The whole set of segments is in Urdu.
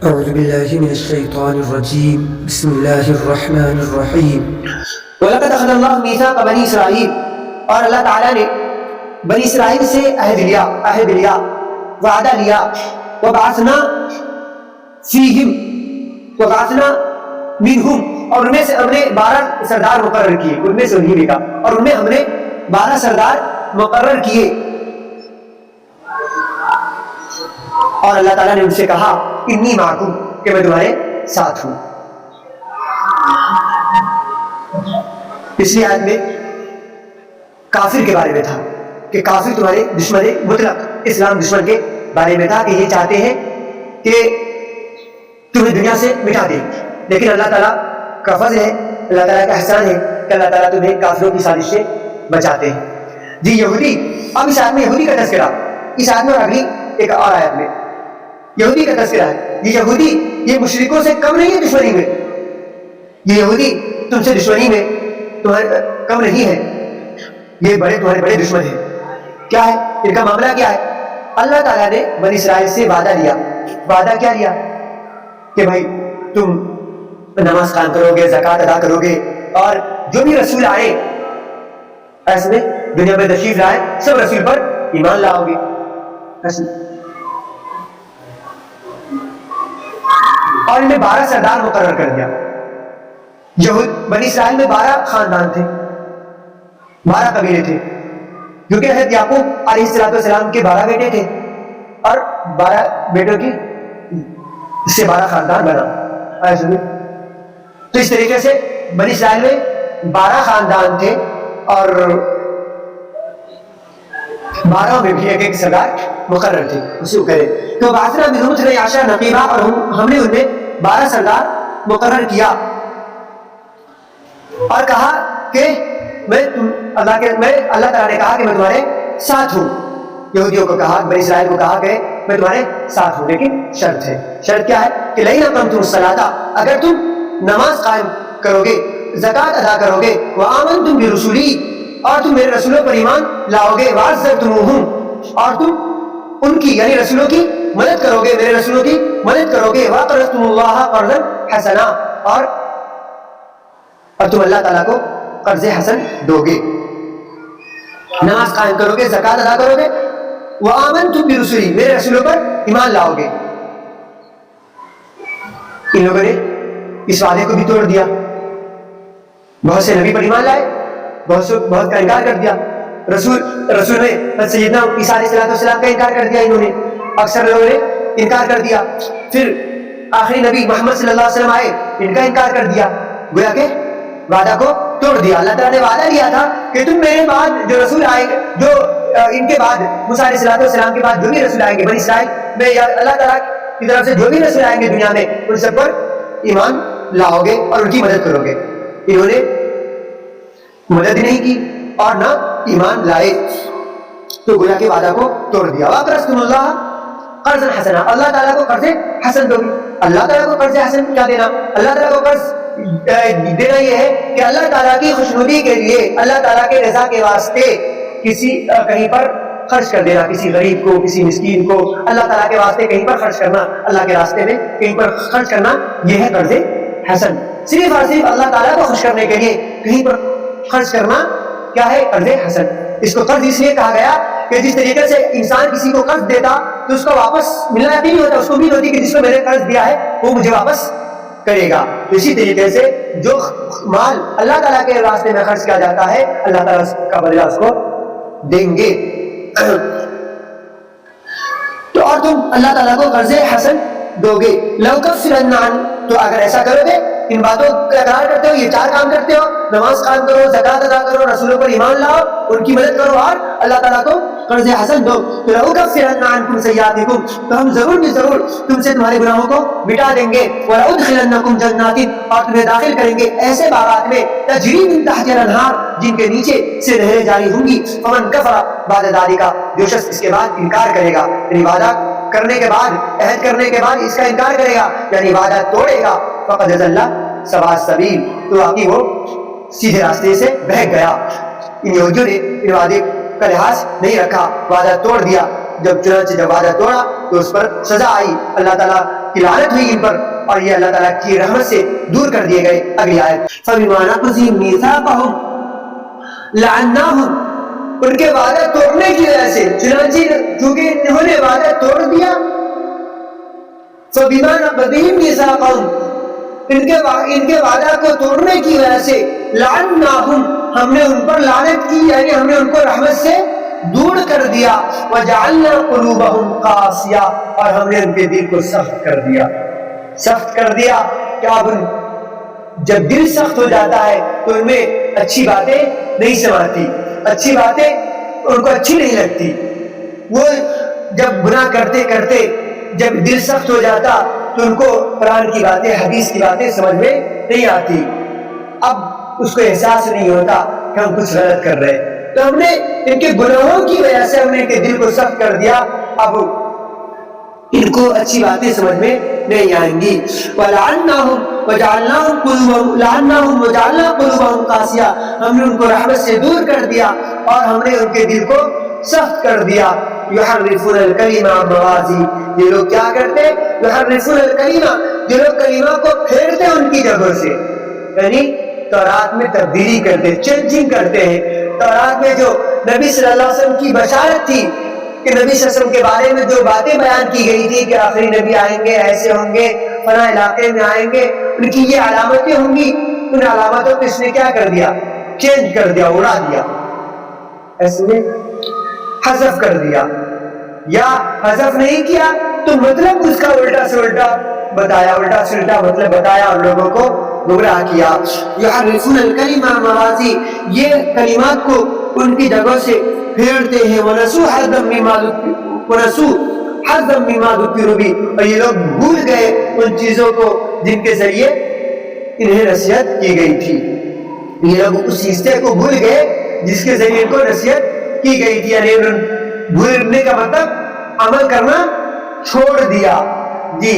أعوذ بالله من الشيطان الرجيم بسم الله الرحمن الرحيم وَلَقَدْ أَخَذَ اللَّهُ مِيثَاقَ بَنِي إِسْرَائِيل، اور اللہ تعالیٰ نے بنی اسرائیل سے عہد لیا وعدہ لیا. وَبَعَثْنَا مِنْهُمْ، اور ان میں سے ہم نے 12 سردار مقرر کیے. ان میں سے انہی نے کہا، اور ان میں ہم نے 12 سردار مقرر کیے. اور اللہ تعالیٰ نے ان سے کہا انی معکم، کہ میں تمہارے ساتھ ہوں. پچھلی آیت میں کافر کے بارے میں تھا کہ کافر تمہارے دشمن مطلق، اسلام دشمن کے بارے میں تھا کہ یہ چاہتے ہیں کہ تمہیں دنیا سے مٹا دیں. لیکن اللہ تعالیٰ کا فضل ہے، اللہ تعالیٰ کا احسان ہے کہ اللہ تعالیٰ تمہیں کافروں کی سازش سے بچاتے ہیں. جی یہودی، اب اس آیت میں یہودی کا تذکرہ، اس آیت میں اور اگلی ایک اور آیت میں یہودی کا تذکرہ ہے. یہ یہودی یہ مشرکوں سے کم نہیں ہے دشمنی میں، یہ یہودی تم سے دشمنی میں تمہارے کم نہیں ہے، یہ تمہارے بڑے دشمن ہیں. کیا ہے ان کا معاملہ؟ کیا ہے؟ اللہ تعالیٰ نے بنی اسرائیل سے وعدہ لیا. وعدہ کیا لیا؟ کہ بھائی تم نماز قائم کرو گے، زکوٰۃ ادا کرو گے، اور جو بھی رسول آئے ایسے میں دنیا میں تشریف لائے سب رسول پر ایمان لاؤ گے. اور ان میں 12 سردار مقرر کر دیا. بنی اسرائیل میں 12 خاندان تھے، 12 قبیلے تھے، کیونکہ حضرت یعقوب علیہ السلام کے 12 بیٹے تھے، اور 12 بیٹوں کی سے 12 خاندان بنا. تو اس طریقے سے بنی اسرائیل میں 12 خاندان تھے، اور 12 میں بھی ایک سردار مقرر تھے. اسی کو کرے تو باسرہ منہم 12 نقیبہ، اور ہم نے ان میں 12 سردار مقرر کیا، اور کہا کہ اللہ تعالیٰ نے کہا کہ میں تمہارے ساتھ ہوں. یہودیوں کو کہا، بنی اسرائیل کو کہا کہ میں تمہارے ساتھ ہوں، لیکن شرط ہے. شرط کیا ہے؟ کہ لئن اقمتم الصلاۃ، اگر تم نماز قائم کرو گے، زکوٰۃ ادا کرو گے، وآمنتم برسولی، اور تم میرے رسولوں پر ایمان لاؤ گے، وعزرتموہم، اور تم ان کی یعنی رسولوں کی مدد کرو گے، میرے رسولوں کی مدد کرو گے، وَأَقْرَضْتُمُ اللَّهَ قَرْضًا حَسَنًا، اور تم اللہ تعالیٰ کو قرض حسن دو گے. نماز قائم کرو گے، زکوٰۃ ادا کرو گے، وآمنتم برسولی، میرے رسولوں پر ایمان لاؤ گے. ان لوگوں نے اس وعدے کو بھی توڑ دیا. بہت سے نبی پر ایمان لائے، بہت کا انکار کر دیا. رسول نے سیدنا عیسیٰ علیہ السلام کا انکار کر دیا. انہوں نے اکثر لوگوں نے انکار کر دیا. پھر آخری نبی محمد صلی اللہ علیہ وسلم آئے، ان کا انکار کر دیا، گویا کہ وعدہ کو توڑ دیا. اللہ تعالیٰ نے وعدہ لیا تھا کہ تم میرے بعد جو رسول آئیں گے، جو ان کے بعد موسیٰ علیہ السلام کے بعد جو بھی رسول آئیں گے بنی اسرائیل میں، یا اللہ تعالیٰ کی طرف سے جو بھی رسول آئیں گے دنیا میں، ان سب پر ایمان لاؤ گے اور ان کی مدد کرو گے. انہوں نے مدد نہیں کی اور نہ ایمان لائے، تو گویا کہ وعدہ کو توڑ دیا. وَأَقْرَضْتُمُ اللَّهَ قرض حسنا، اللہ تعالیٰ کو قرض حسن دو گے. اللہ تعالیٰ کو قرض حسن کیا دینا؟ اللہ تعالیٰ کو قرض دینا یہ ہے کہ اللہ تعالیٰ کی خوشنودی کے لیے، اللہ تعالیٰ کے رضا کے واسطے کہیں پر خرچ کر دینا، کسی غریب کو، کسی مسکین کو اللہ تعالیٰ کے واسطے کہیں پر خرچ کرنا، اللہ کے راستے میں کہیں پر خرچ کرنا، یہ ہے قرض حسن. صرف اور صرف اللہ تعالیٰ کو خوش کرنے کے لیے کہیں پر خرچ کرنا کیا ہے؟ قرض حسن. اس کو قرض اس لیے کہا گیا کہ جس طریقے سے انسان کسی کو قرض دیتا تو اس کو واپس ملنا یقینی ہوتا، اس کو امید ہوتی کہ جس کو میں نے قرض دیا ہے وہ مجھے واپس کرے گا. اسی طریقے سے جو مال اللہ تعالیٰ کے راستے میں خرچ کیا جاتا ہے، اللہ تعالیٰ اس کا بدلہ اس کو دیں گے. تو اور تم اللہ تعالیٰ کو قرض حسن دو گے. لَأُكَفِّرَنَّ عَنْكُمْ، تو اگر ایسا کرو گے، ان باتوں کا اقرار کرتے ہو، یہ 4 کام کرتے ہو، نماز قائم کرو، زکوٰۃ ادا کرو، رسولوں پر ایمان لاؤ، ان کی مدد کرو، اور اللہ تعالیٰ کو قرض حسن دو، تو لَأُكَفِّرَنَّ عَنْكُمْ سَيِّئَاتِكُمْ، تو ہم ضرور تم سے تمہارے گناہوں کو مٹا دیں گے. وَلَأُدْخِلَنَّكُمْ جَنَّاتٍ، اور تمہیں داخل کریں گے ایسے باغات میں، تَجْرِي مِن تَحْتِهَا الْأَنْهَارُ، جن کے نیچے سے نہریں جاری ہوں گی. فَمَنْ كَفَرَ بَعْدَ ذَلِكَ، جو شخص اس کے بعد انکار کرے گا، یعنی وعدہ کرنے کے بعد، عہد کرنے کے بعد اس کا انکار کرے گا، یعنی وعدہ توڑے گا، فَقَدْ ضَلَّ سَوَاءَ السَّبِيلِ، تو واقعی وہ سیدھے راستے سے بہک گیا. ان یہودیوں نے ان وعدے کا لحاظ نہیں رکھا، وعدہ توڑ دیا، جب چنانچہ جب وعدہ توڑا تو اس پر سزا آئی، اللہ تعالیٰ کی لعنت ہوئی ان پر، اور یہ اللہ تعالیٰ کی رحمت سے دور کر دیے گئے۔ اگلی آیت، فَبِمَا نَقْضِهِمْ مِيثَاقَهُمْ لَعَنَّاهُمْ، ان کے وعدہ توڑنے کی وجہ سے، چنانچہ چونکہ انہوں نے وعدہ توڑ دیا، فَبِمَا نَقْضِهِمْ مِيثَاقَهُمْ، ان کے وعدہ کو توڑنے کی وجہ سے، لعناہم، ہم نے ان پر لعنت کی، یعنی ہم نے ان کو رحمت سے دور کر دیا، وجعلنا قلوبہم قاسیہ، اور ہم نے ان کے دل کو سخت کر دیا، سخت کر دیا کہ اب جب دل سخت ہو جاتا ہے تو ان میں اچھی باتیں نہیں سماتی، اچھی باتیں ان کو اچھی نہیں لگتی، وہ جب گناہ کرتے کرتے جب دل سخت ہو جاتا تو ان کو قرآن کی باتیں، حدیث کی باتیں سمجھ میں نہیں آتی، اب اس کو احساس نہیں ہوتا کہ ہم کچھ غلط کر رہے ہیں، تو ہم نے ان کے گناہوں کی وجہ سے ہم نے ان کے دل کو سخت کر دیا، اب ان کو اچھی باتیں سمجھ میں نہیں آئیں گی۔ وَلَعَنَّاهُمْ وَجَعَلْنَاهُمْ قُلُوبَهُمْ قَاسِيَةً، ہم نے ان کو رحمت سے دور کر دیا اور ہم نے ان کے دل کو سخت کر دیا۔ يُحَرِّفُونَ الْكَلِمَ عَن مَّوَاضِعِهِ، یہ لوگ کیا کرتے؟ يُحَرِّفُونَ الْكَلِمَ، یہ لوگ کلمہ کو پھیرتے ان کی جگہوں سے، یعنی تورات میں تبدیلی کرتے، چینجنگ کرتے ہیں۔ تورات میں جو نبی صلی اللہ علیہ وسلم کی بشارت تھی کہ نبی صلی اللہ علیہ وسلم کے بارے میں جو باتیں بیان کی گئی تھی کہ آخری نبی آئیں گے، ایسے ہوں گے، فلاں علاقے میں آئیں گے، ان کی یہ علامتیں ہوں گی، ان علامتوں کو اس نے کیا کر دیا؟ چینج کر دیا، اڑا دیا، ایسے میں حذف کر دیا، یا حذف نہیں کیا تو مطلب اس کا الٹا سے الٹا بتایا، الٹا سے الٹا مطلب بتایا اور لوگوں کو گمراہ کیا۔ یحرفون الکلم عن مواضعہ، یہ کلمات کو ان کی جگہوں سے پھیرتے ہیں۔ ونسوا حظا مما ذکروا بہ، اور یہ لوگ بھول گئے ان چیزوں کو جن کے ذریعے انہیں نصیحت کی گئی تھی، یہ لوگ اس حصے کو بھول گئے جس کے ذریعے ان کو نصیحت کی گئی تھی، یعنی بھولنے کا مطلب عمل کرنا چھوڑ دیا۔ جی،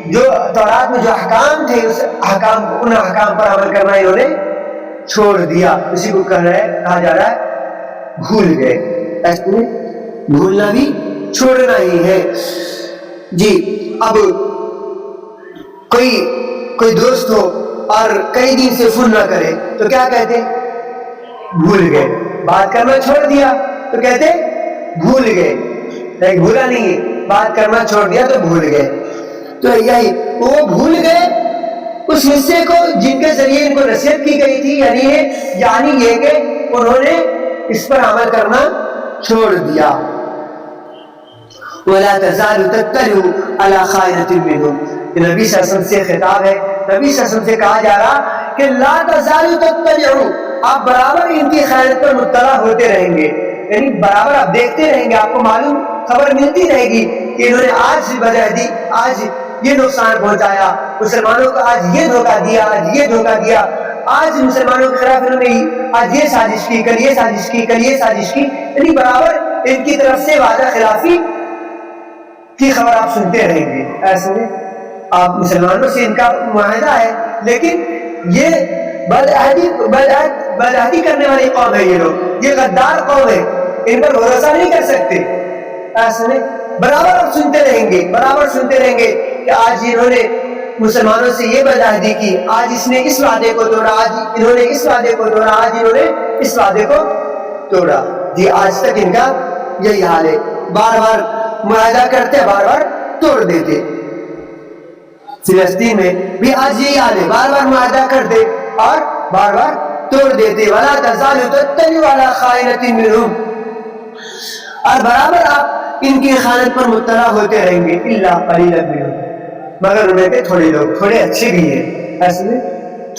جو تورات میں جو احکام تھے اس احکام کو، ان احکام پر عمل کرنا انہوں نے چھوڑ دیا، اسی کو کہا جا رہا ہے بھول گئے۔ ایسے میں بھولنا بھی چھوڑنا ہی ہے۔ جی، اب کوئی دوست ہو اور کئی دن سے فون نہ کرے تو کیا کہتے؟ بھول گئے۔ بات کرنا چھوڑ دیا تو کہتے بھول گئے، لیکن بھولا نہیں ہے، بات کرنا چھوڑ دیا تو بھول گئے۔ تو یہی وہ بھول گئے اس حصے کو جن کے ذریعے ان کو نصیحت کی گئی تھی، یعنی یہ کہ انہوں نے اس پر عمل کرنا چھوڑ دیا۔ وَلَا تَزَالُ تَطَّلِعُ عَلَىٰ خَائِنَةٍ مِّنْهُمْ، یہ نبی صلی اللہ علیہ وسلم سے خطاب ہے، نبی صلی اللہ علیہ وسلم سے کہا جا رہا کہ لا تزالوا تطلعوا، آپ برابر ان کی خیانت پر مطلع ہوتے رہیں گے، یعنی برابر آپ دیکھتے رہیں گے، آپ کو معلوم خبر ملتی رہے گی کہ انہوں نے آج بدعہدی، آج یہ نقصان پہنچایا مسلمانوں کو، آج یہ دھوکہ دیا، آج یہ دھوکہ دیا، آج مسلمانوں کے خلاف انہوں نے آج یہ سازش کی، کل یہ سازش کی، کل یہ سازش کی، یعنی برابر ان کی طرف سے وعدہ خلافی کی خبر آپ سنتے رہیں گے۔ ایسے میں آپ مسلمانوں سے ان کا معاہدہ ہے، لیکن یہ بدعہدی کرنے والی قوم ہے، یہ لوگ، یہ غدار قوم ہے، ان پر بھروسہ نہیں کر سکتے۔ ایسے میں برابر آپ سنتے رہیں گے، برابر سنتے رہیں گے کہ آج انہوں نے مسلمانوں سے یہ بدعہدی کی، آج اس نے اس وعدے کو توڑا، آج انہوں نے اس وعدے کو توڑا، آج انہوں نے اس وعدے کو توڑا۔ جی، آج تک ان کا یہی حال ہے، بار بار معاہدہ کرتے، بار بار توڑ دیتے۔ فلسطین میں بھی آج یہی حال ہے، بار بار معاہدہ کرتے اور بار بار توڑ دیتے۔ وَلَا تَزَالُ تَطَّلِعُ عَلَىٰ خَائِنَةٍ مِّنْهُمْ، اور برابر آپ ان کی خیانت پر مطلع ہوتے رہیں گے۔ إِلَّا قَلِيلًا مِّنْهُمْ، مگر ان میں کے تھوڑے لوگ، تھوڑے اچھے بھی ہیں، ایسے میں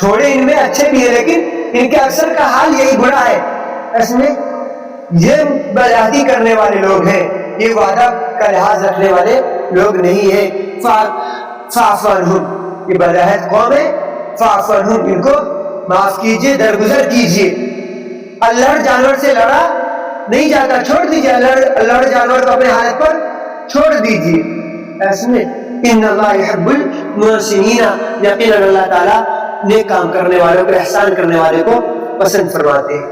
تھوڑے ان میں اچھے بھی ہیں، لیکن ان کے اکثر کا حال یہی برا ہے۔ ایسے میں یہ بدعہدی کرنے والے لوگ ہیں، یہ وعدہ کا لحاظ رکھنے والے لوگ نہیں ہیں۔ فَاعْفُ عَنْهُمْ، یہ بدعہد قوم ہے، فَاعْفُ عَنْهُمْ، ان کو معاف کیجئے، درگزر کیجئے۔ اللہ جانور سے لڑا نہیں جاتا، چھوڑ دیجئے، اللہ جانور کو اپنے حالت پر چھوڑ دیجئے۔ ایسے میں ان اللہ يحب المحسنین، یقینا اللہ تعالیٰ نیک کام کرنے والوں کو، احسان کرنے والے کو پسند فرماتے ہیں۔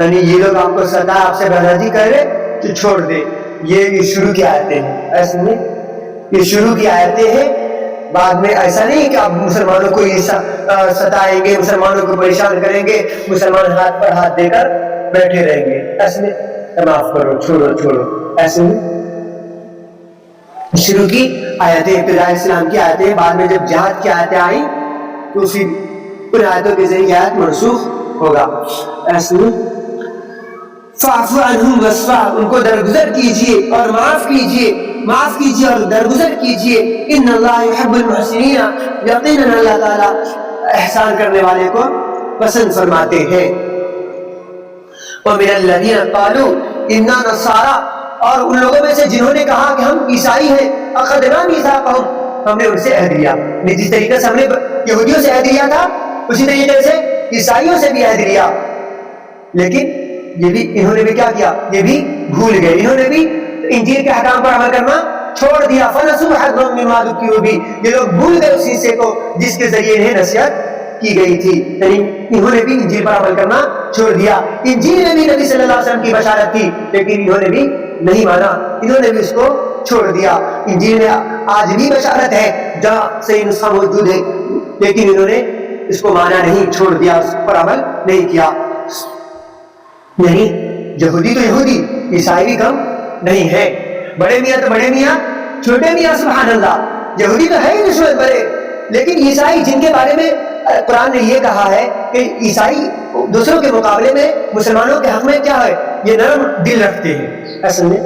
یعنی یہ لوگ آپ کو ستا، آپ سے بدعہدی کرے تو چھوڑ دے، یہ شروع کی آیتیں ہیں، ایسے میں یہ شروع کی آیتیں ہیں، بعد میں ایسا نہیں کہ آپ مسلمانوں کو ستائیں گے، مسلمانوں کو پریشان کریں گے، مسلمان ہاتھ پر ہاتھ دے کر بیٹھے رہیں گے، ایسے میں معاف کرو، چھوڑو، ایسے میں شروع کی آیتیں، ابتداء اسلام کی آیتیں، بعد میں جب جہاد کی آیتیں آئیں تو اسی ان آیتوں کے ذریعے آیت منسوخ ہوگا۔ ایسے میں فاعف عنہم واصفح، ان کو درگزر کیجئے اور معاف کیجئے اور درگزر کیجئے، ان اللہ یحب المحسنین، یقیناً اللہ تعالیٰ احسان کرنے والے کو پسند فرماتے ہیں۔ ومن الذین قالوا انا نصارى، اور ان لوگوں میں سے جنہوں نے کہا کہ ہم عیسائی ہیں، اخذنا میثاقہم، ہم نے ان سے عہد لیا، جس طریقے سے ہم نے یہودیوں سے عہد لیا تھا اسی طریقے سے عیسائیوں سے بھی عہد لیا، لیکن یہ بھی انہوں نے بھی کیا کیا، یہ بھی بھول گئے، انہوں نے بھی انجیل کے احکام پر عمل کرنا چھوڑ دیا۔ فنسوا حظا مما ذکروا بہ، یہ لوگ بھول گئے اس حصے کو جس کے ذریعے انہیں نصیحت کی گئی تھی، یعنی انہوں نے بھی انجیل پر عمل کرنا چھوڑ دیا۔ انجیل میں بھی نبی صلی اللہ علیہ وسلم کی بشارت تھی لیکن انہوں نے بھی نہیں مانا، انہوں نے بھی اس کو چھوڑ دیا۔ انجیل میں آج بھی بشارت ہے جہاں صحیح نسخہ موجود ہے، لیکن انہوں نے اس کو مانا نہیں، چھوڑ دیا، اس پر عمل نہیں کیا۔ نہیں، یہودی تو یہودی، عیسائی بھی کم نہیں ہے، بڑے میاں تو بڑے میاں، چھوٹے میاں، سبحان اللہ، یہودی تو ہے ہی دشمن بڑے، لیکن عیسائی جن کے بارے میں قرآن نے یہ کہا ہے کہ عیسائی دوسروں کے مقابلے میں مسلمانوں کے حق میں کیا ہے، یہ نرم دل رکھتے ہیں۔ اصل میں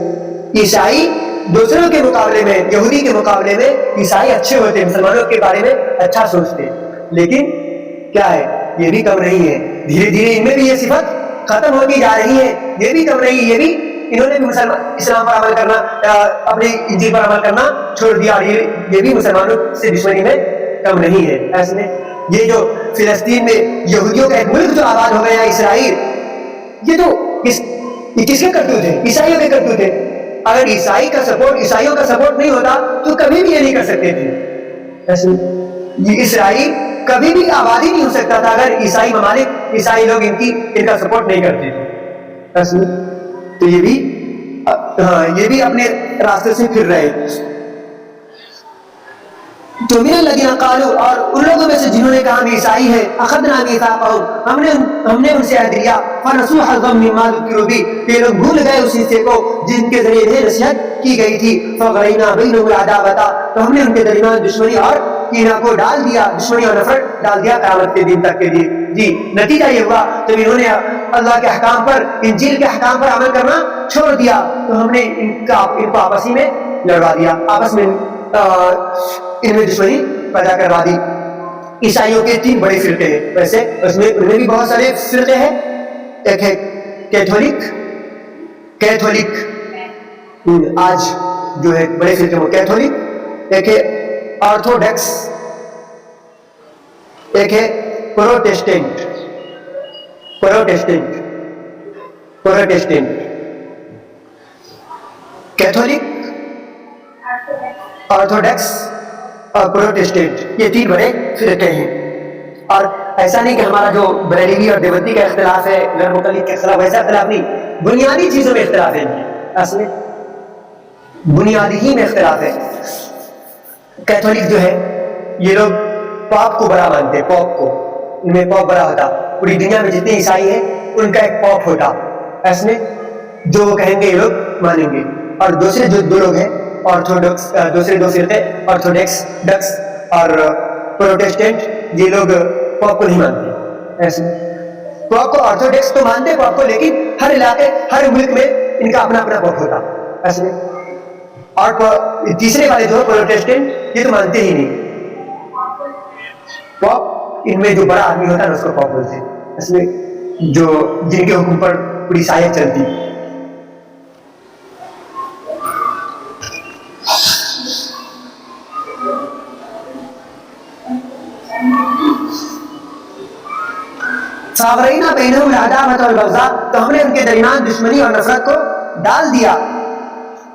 عیسائی دوسروں کے مقابلے میں، یہودی کے مقابلے میں عیسائی اچھے ہوتے ہیں، مسلمانوں کے بارے میں اچھا سوچتے ہیں، لیکن کیا ہے، یہ بھی کم نہیں ہے، دھیرے دھیرے ان میں بھی یہ صفت ختم ہوتی جا رہی ہے، یہ بھی کم نہیں، یہ بھی انہوں نے بھی اسلام پر عمل کرنا، اپنے انجیل پر عمل کرنا چھوڑ دیا، اور یہ بھی مسلمانوں سے دشمنی میں کم نہیں ہے۔ ایسے میں یہ جو فلسطین میں یہودیوں کا ایک ملک جو آباد ہو گیا اسرائیل، یہ تو کس کے کرتوت ہے؟ عیسائیوں کے کرتوت ہے۔ اگر عیسائیوں کا سپورٹ نہیں ہوتا تو کبھی بھی یہ نہیں کر سکتے تھے۔ ایسے یہ اسرائیل کبھی بھی آبادی نہیں ہو سکتا تھا اگر عیسائی ممالک، عیسائی لوگ ان کا سپورٹ نہیں کرتے تھے۔ ایسے تو یہ بھی اپنے راستے سے پھر رہے۔ تو من الذین قالوا، اور ان لوگوں میں سے جنہوں نے کہا ہم عیسائی ہیں، اخذنا میثاقہم، ہم نے ان سے عہد لیا، فنسوا حظا مما ذکروا بہ، یہ لوگ بھول گئے اس حصے کو جن کے ذریعے انہیں نصیحت کی گئی تھی، فغرینا بینہم العداوۃ، تو ہم نے ان کے درمیان دشمنی اور کینہ کو ڈال دیا، دشمنی اور نفرت ڈال دیا قیامت کے دن تک کے لیے۔ جی نتیجہ یہ ہوا جب انہوں نے اللہ کے احکام پر، انجیل کے احکام پر عمل کرنا چھوڑ دیا تو ہم نے ان کو آپس ہی میں لڑوا دیا، آپس میں ان میں دشمنی پیدا کروا دی۔ عیسائیوں کے 3 بڑے فرقے ہیں، ویسے اس میں ان میں بھی بہت سارے فرقے ہیں، ایک ہے کیتھولک، آج جو ہے بڑے فرقے وہ کیتھولک، ایک ہے آرتھوڈکس، ایک ہے پروٹیسٹنٹ۔ کیتھولک، آرتھوڈکس اور پروٹیسٹنٹ، یہ 3 بڑے فرقے ہیں۔ اور ایسا نہیں کہ ہمارا جو بریلوی اور دیوبندی کا اختلاف ہے، غیر مقلد کا اختلاف، ویسا اختلاف نہیں، بنیادی چیزوں میں اختلاف ہے، اصل میں بنیادی ہی میں اختلاف ہے۔ کیتھولک جو ہے یہ لوگ پاپ کو بڑا مانتے ہیں، پاپ کو، ان میں پاپ بڑا ہوتا، پوری دنیا میں جتنے عیسائی ہیں ان کا ایک پاپ ہوتا، ایسے میں جو وہ کہیں گے یہ لوگ مانیں گے۔ اور دوسرے جو 2 لوگ ہیں آرتھوڈکس، دوسرے 2 فرقے آرتھوڈکس اور پروٹیسٹنٹ، یہ لوگ پاپ کو نہیں مانتے۔ ایسے پاپ کو آرتھوڈکس تو مانتے پاپ کو، لیکن ہر علاقے، ہر ملک میں ان کا اپنا اپنا پاپ ہوتا، ایسے میں۔ اور تیسرے والے جو پروٹیسٹنٹ، یہ تو مانتے ہی نہیں پاپ، ان میں جو بڑا آدمی ہوتا ہے اس کو پاپ بولتے ہیں، اس میں جو جن کے حکم پر پوری سائنس چلتی۔ فاغرینا بینہم العداوۃ والبغضاء، تو ہم نے ان کے درمیان دشمنی اور نفرت کو ڈال دیا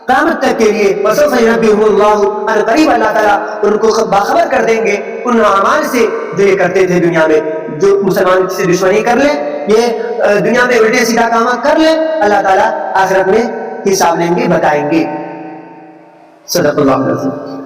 قیامت تک کے لیے۔ وسوف ینبئہم اللہ، ان قریب اللہ تعالیٰ ان کو باخبر کر دیں گے ان اعمال سے جو یہ کرتے تھے دنیا میں، جو مسلمان سے دشمنی کر لیں، یہ دنیا میں الٹے سیدھا کام کر لیں، اللہ تعالیٰ آخرت میں حساب لیں گے، بتائیں گے۔ صدق اللہ العظیم۔